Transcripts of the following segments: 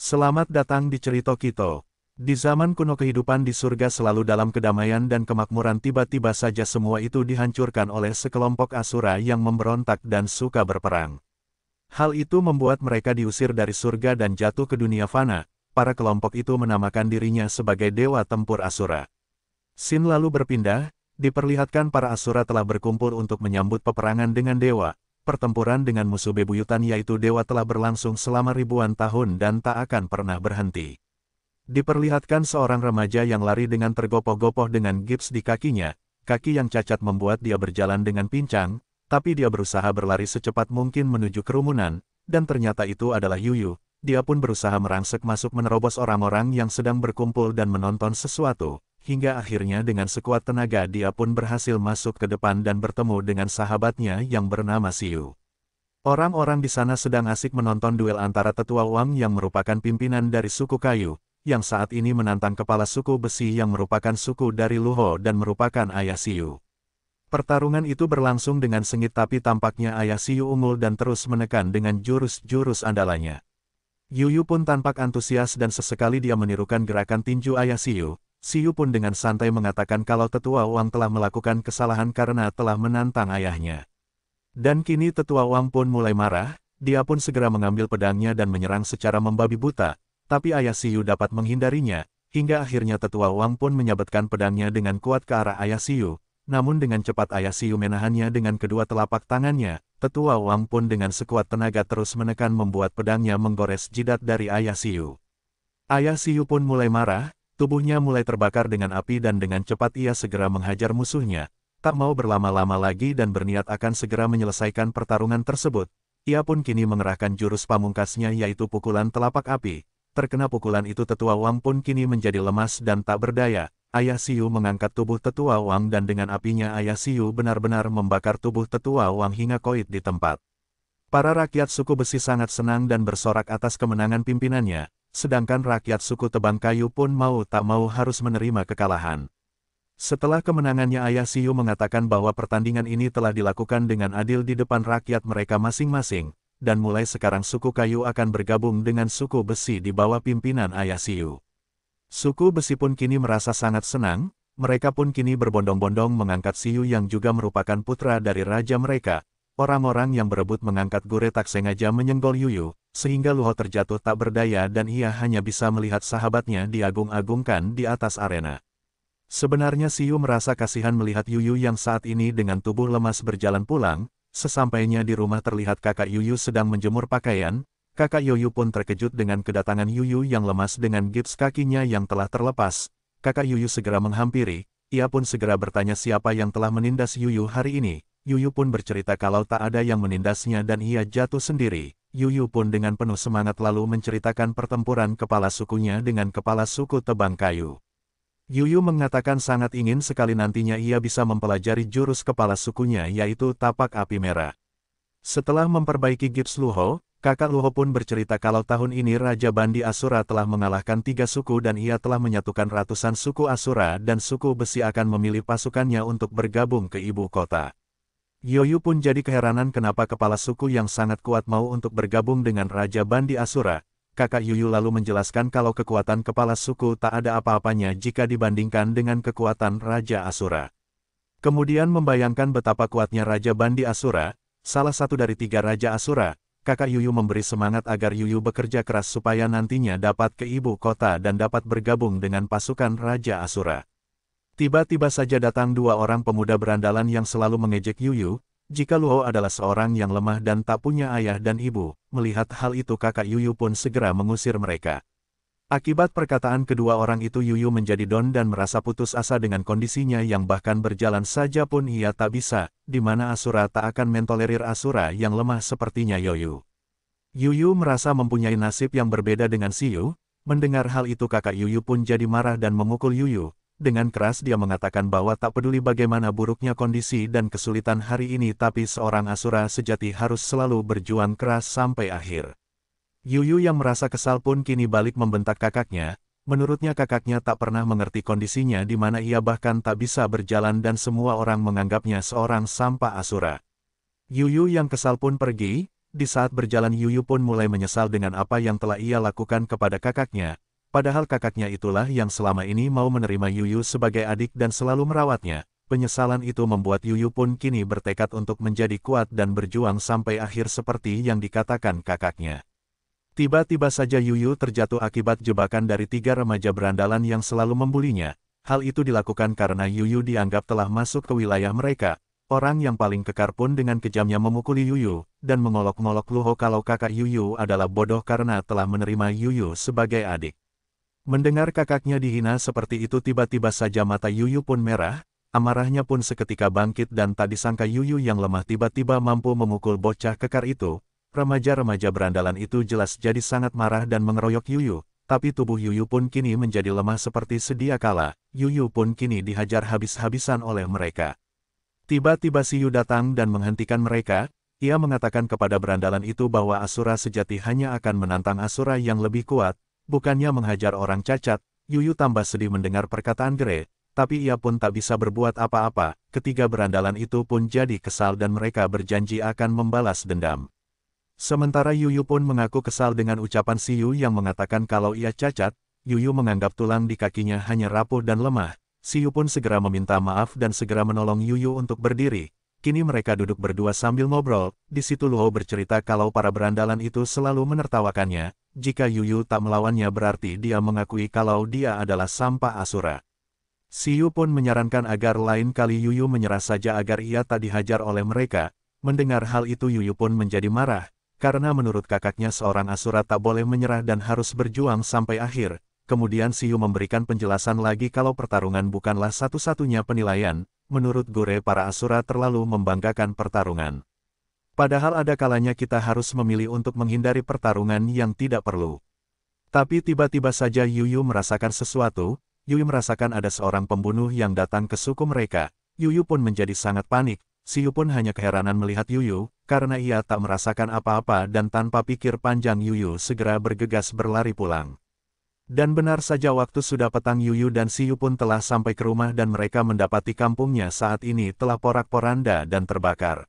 Selamat datang di Cerita Kito. Di zaman kuno kehidupan di surga selalu dalam kedamaian dan kemakmuran, tiba-tiba saja semua itu dihancurkan oleh sekelompok asura yang memberontak dan suka berperang. Hal itu membuat mereka diusir dari surga dan jatuh ke dunia fana. Para kelompok itu menamakan dirinya sebagai Dewa Tempur Asura. Scene lalu berpindah, diperlihatkan para asura telah berkumpul untuk menyambut peperangan dengan dewa. Pertempuran dengan musuh bebuyutan yaitu dewa telah berlangsung selama ribuan tahun dan tak akan pernah berhenti. Diperlihatkan seorang remaja yang lari dengan tergopoh-gopoh dengan gips di kakinya. Kaki yang cacat membuat dia berjalan dengan pincang, tapi dia berusaha berlari secepat mungkin menuju kerumunan, dan ternyata itu adalah Yuyu. Dia pun berusaha merangsek masuk menerobos orang-orang yang sedang berkumpul dan menonton sesuatu. Hingga akhirnya dengan sekuat tenaga dia pun berhasil masuk ke depan dan bertemu dengan sahabatnya yang bernama Xiu. Orang-orang di sana sedang asik menonton duel antara Tetua Wang yang merupakan pimpinan dari suku kayu, yang saat ini menantang kepala suku besi yang merupakan suku dari Luho dan merupakan ayah Xiu. Pertarungan itu berlangsung dengan sengit tapi tampaknya ayah Xiu unggul dan terus menekan dengan jurus-jurus andalannya. Yuyu pun tampak antusias dan sesekali dia menirukan gerakan tinju ayah Xiu. Xiu pun dengan santai mengatakan kalau Tetua Wang telah melakukan kesalahan karena telah menantang ayahnya. Dan kini Tetua Wang pun mulai marah, dia pun segera mengambil pedangnya dan menyerang secara membabi buta, tapi ayah Xiu dapat menghindarinya, hingga akhirnya Tetua Wang pun menyabetkan pedangnya dengan kuat ke arah ayah Xiu, namun dengan cepat ayah Xiu menahannya dengan kedua telapak tangannya. Tetua Wang pun dengan sekuat tenaga terus menekan membuat pedangnya menggores jidat dari ayah Xiu. Ayah Xiu pun mulai marah. Tubuhnya mulai terbakar dengan api dan dengan cepat ia segera menghajar musuhnya. Tak mau berlama-lama lagi dan berniat akan segera menyelesaikan pertarungan tersebut. Ia pun kini mengerahkan jurus pamungkasnya yaitu pukulan telapak api. Terkena pukulan itu Tetua Wang pun kini menjadi lemas dan tak berdaya. Ayah Xiu mengangkat tubuh Tetua Wang dan dengan apinya ayah Xiu benar-benar membakar tubuh Tetua Wang hingga koit di tempat. Para rakyat suku besi sangat senang dan bersorak atas kemenangan pimpinannya. Sedangkan rakyat suku tebang kayu pun mau tak mau harus menerima kekalahan. Setelah kemenangannya ayah Xiu mengatakan bahwa pertandingan ini telah dilakukan dengan adil di depan rakyat mereka masing-masing, dan mulai sekarang suku kayu akan bergabung dengan suku besi di bawah pimpinan ayah Xiu. Suku besi pun kini merasa sangat senang, mereka pun kini berbondong-bondong mengangkat Xiu yang juga merupakan putra dari raja mereka. Orang-orang yang berebut mengangkat Guretak sengaja menyenggol Yuyu, sehingga Luho terjatuh tak berdaya dan ia hanya bisa melihat sahabatnya diagung-agungkan di atas arena. Sebenarnya Xiu merasa kasihan melihat Yuyu yang saat ini dengan tubuh lemas berjalan pulang. Sesampainya di rumah terlihat kakak Yuyu sedang menjemur pakaian. Kakak Yuyu pun terkejut dengan kedatangan Yuyu yang lemas dengan gips kakinya yang telah terlepas. Kakak Yuyu segera menghampiri, ia pun segera bertanya siapa yang telah menindas Yuyu hari ini. Yuyu pun bercerita kalau tak ada yang menindasnya dan ia jatuh sendiri. Yuyu pun dengan penuh semangat lalu menceritakan pertempuran kepala sukunya dengan kepala suku tebang kayu. Yuyu mengatakan sangat ingin sekali nantinya ia bisa mempelajari jurus kepala sukunya yaitu tapak api merah. Setelah memperbaiki gips Luho, kakak Luho pun bercerita kalau tahun ini Raja Bandi Asura telah mengalahkan 3 suku dan ia telah menyatukan ratusan suku Asura dan suku besi akan memilih pasukannya untuk bergabung ke ibu kota. Yuyu pun jadi keheranan kenapa kepala suku yang sangat kuat mau untuk bergabung dengan Raja Bandi Asura. Kakak Yuyu lalu menjelaskan kalau kekuatan kepala suku tak ada apa-apanya jika dibandingkan dengan kekuatan Raja Asura. Kemudian membayangkan betapa kuatnya Raja Bandi Asura, salah satu dari 3 Raja Asura. Kakak Yuyu memberi semangat agar Yuyu bekerja keras supaya nantinya dapat ke ibu kota dan dapat bergabung dengan pasukan Raja Asura. Tiba-tiba saja datang 2 orang pemuda berandalan yang selalu mengejek Yuyu, jika Luho adalah seorang yang lemah dan tak punya ayah dan ibu. Melihat hal itu kakak Yuyu pun segera mengusir mereka. Akibat perkataan kedua orang itu Yuyu menjadi down dan merasa putus asa dengan kondisinya yang bahkan berjalan saja pun ia tak bisa, di mana Asura tak akan mentolerir Asura yang lemah sepertinya Yuyu. Yuyu merasa mempunyai nasib yang berbeda dengan Siyu. Mendengar hal itu kakak Yuyu pun jadi marah dan memukul Yuyu. Dengan keras dia mengatakan bahwa tak peduli bagaimana buruknya kondisi dan kesulitan hari ini tapi seorang Asura sejati harus selalu berjuang keras sampai akhir. Yuyu yang merasa kesal pun kini balik membentak kakaknya. Menurutnya kakaknya tak pernah mengerti kondisinya di mana ia bahkan tak bisa berjalan dan semua orang menganggapnya seorang sampah Asura. Yuyu yang kesal pun pergi. Di saat berjalan Yuyu pun mulai menyesal dengan apa yang telah ia lakukan kepada kakaknya. Padahal kakaknya itulah yang selama ini mau menerima Yuyu sebagai adik dan selalu merawatnya. Penyesalan itu membuat Yuyu pun kini bertekad untuk menjadi kuat dan berjuang sampai akhir seperti yang dikatakan kakaknya. Tiba-tiba saja Yuyu terjatuh akibat jebakan dari 3 remaja berandalan yang selalu membulinya. Hal itu dilakukan karena Yuyu dianggap telah masuk ke wilayah mereka. Orang yang paling kekar pun dengan kejamnya memukuli Yuyu, dan mengolok-ngolok Luho kalau kakak Yuyu adalah bodoh karena telah menerima Yuyu sebagai adik. Mendengar kakaknya dihina seperti itu tiba-tiba saja mata Yuyu pun merah, amarahnya pun seketika bangkit dan tak disangka Yuyu yang lemah tiba-tiba mampu memukul bocah kekar itu. Remaja-remaja berandalan itu jelas jadi sangat marah dan mengeroyok Yuyu, tapi tubuh Yuyu pun kini menjadi lemah seperti sedia kala. Yuyu pun kini dihajar habis-habisan oleh mereka. Tiba-tiba Siyu datang dan menghentikan mereka. Ia mengatakan kepada berandalan itu bahwa Asura sejati hanya akan menantang Asura yang lebih kuat, bukannya menghajar orang cacat. Yuyu tambah sedih mendengar perkataan Gere, tapi ia pun tak bisa berbuat apa-apa. Ketiga berandalan itu pun jadi kesal dan mereka berjanji akan membalas dendam. Sementara Yuyu pun mengaku kesal dengan ucapan Siyu yang mengatakan kalau ia cacat. Yuyu menganggap tulang di kakinya hanya rapuh dan lemah. Siyu pun segera meminta maaf dan segera menolong Yuyu untuk berdiri. Kini mereka duduk berdua sambil ngobrol. Di situ Luho bercerita kalau para berandalan itu selalu menertawakannya. Jika Yuyu tak melawannya berarti dia mengakui kalau dia adalah sampah Asura. Siyu pun menyarankan agar lain kali Yuyu menyerah saja agar ia tak dihajar oleh mereka. Mendengar hal itu Yuyu pun menjadi marah. Karena menurut kakaknya seorang Asura tak boleh menyerah dan harus berjuang sampai akhir. Kemudian Siyu memberikan penjelasan lagi kalau pertarungan bukanlah satu-satunya penilaian. Menurut Gore para Asura terlalu membanggakan pertarungan. Padahal ada kalanya kita harus memilih untuk menghindari pertarungan yang tidak perlu. Tapi tiba-tiba saja Yuyu merasakan sesuatu. Yuyu merasakan ada seorang pembunuh yang datang ke suku mereka. Yuyu pun menjadi sangat panik. Siyu pun hanya keheranan melihat Yuyu, karena ia tak merasakan apa-apa dan tanpa pikir panjang Yuyu segera bergegas berlari pulang. Dan benar saja waktu sudah petang Yuyu dan Siyu pun telah sampai ke rumah dan mereka mendapati kampungnya saat ini telah porak-poranda dan terbakar.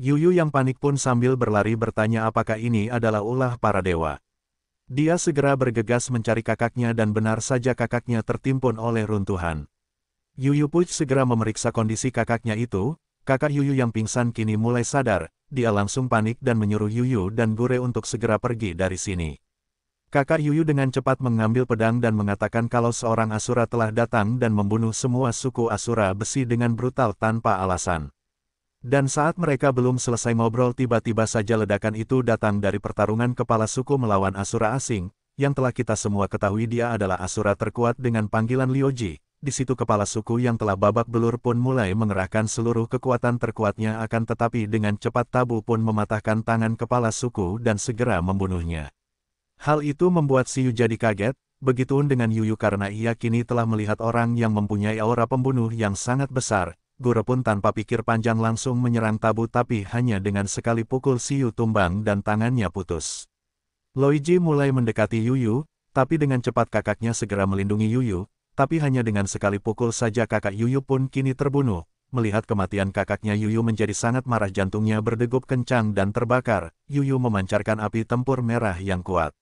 Yuyu yang panik pun sambil berlari bertanya apakah ini adalah ulah para dewa. Dia segera bergegas mencari kakaknya dan benar saja kakaknya tertimbun oleh runtuhan. Yuyu pun segera memeriksa kondisi kakaknya itu. Kakak Yuyu yang pingsan kini mulai sadar, dia langsung panik dan menyuruh Yuyu dan Gore untuk segera pergi dari sini. Kakak Yuyu dengan cepat mengambil pedang dan mengatakan kalau seorang Asura telah datang dan membunuh semua suku Asura besi dengan brutal tanpa alasan. Dan saat mereka belum selesai ngobrol tiba-tiba saja ledakan itu datang dari pertarungan kepala suku melawan Asura asing, yang telah kita semua ketahui dia adalah Asura terkuat dengan panggilan Lioji. Di situ kepala suku yang telah babak belur pun mulai mengerahkan seluruh kekuatan terkuatnya akan tetapi dengan cepat Tabu pun mematahkan tangan kepala suku dan segera membunuhnya. Hal itu membuat Siyu jadi kaget, begitupun dengan Yuyu karena ia kini telah melihat orang yang mempunyai aura pembunuh yang sangat besar. Gore pun tanpa pikir panjang langsung menyerang Tabu tapi hanya dengan sekali pukul Siyu tumbang dan tangannya putus. Luigi mulai mendekati Yuyu, tapi dengan cepat kakaknya segera melindungi Yuyu. Tapi hanya dengan sekali pukul saja kakak Yuyu pun kini terbunuh. Melihat kematian kakaknya Yuyu menjadi sangat marah jantungnya berdegup kencang dan terbakar. Yuyu memancarkan api tempur merah yang kuat.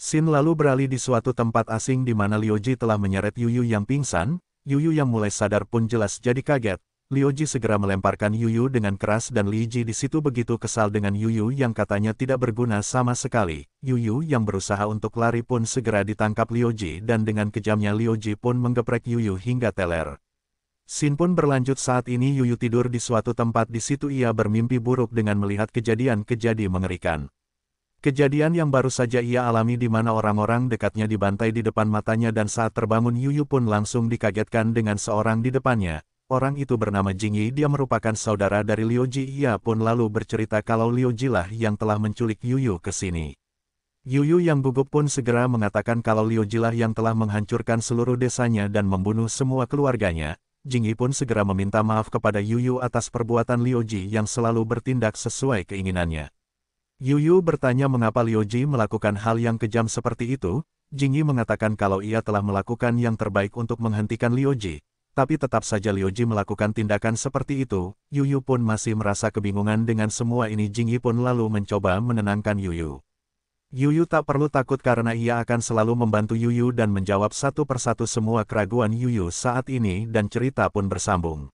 Scene lalu beralih di suatu tempat asing di mana Lioji telah menyeret Yuyu yang pingsan. Yuyu yang mulai sadar pun jelas jadi kaget. Lioji segera melemparkan Yuyu dengan keras dan Liji di situ begitu kesal dengan Yuyu yang katanya tidak berguna sama sekali. Yuyu yang berusaha untuk lari pun segera ditangkap Lioji dan dengan kejamnya Lioji pun menggeprek Yuyu hingga teler. Scene pun berlanjut saat ini Yuyu tidur di suatu tempat di situ ia bermimpi buruk dengan melihat kejadian-kejadian mengerikan. Kejadian yang baru saja ia alami di mana orang-orang dekatnya dibantai di depan matanya dan saat terbangun Yuyu pun langsung dikagetkan dengan seorang di depannya. Orang itu bernama Jingyi, dia merupakan saudara dari Liu Ji. Ia pun lalu bercerita kalau Liu Ji lah yang telah menculik Yuyu ke sini. Yuyu yang gugup pun segera mengatakan kalau Liu Ji lah yang telah menghancurkan seluruh desanya dan membunuh semua keluarganya. Jingyi pun segera meminta maaf kepada Yuyu atas perbuatan Liu Ji yang selalu bertindak sesuai keinginannya. Yuyu bertanya mengapa Liu Ji melakukan hal yang kejam seperti itu. Jingyi mengatakan kalau ia telah melakukan yang terbaik untuk menghentikan Liu Ji. Tapi tetap saja Liu Ji melakukan tindakan seperti itu. Yuyu pun masih merasa kebingungan dengan semua ini. Jingyi pun lalu mencoba menenangkan Yuyu. Yuyu tak perlu takut karena ia akan selalu membantu Yuyu dan menjawab satu persatu semua keraguan Yuyu saat ini dan cerita pun bersambung.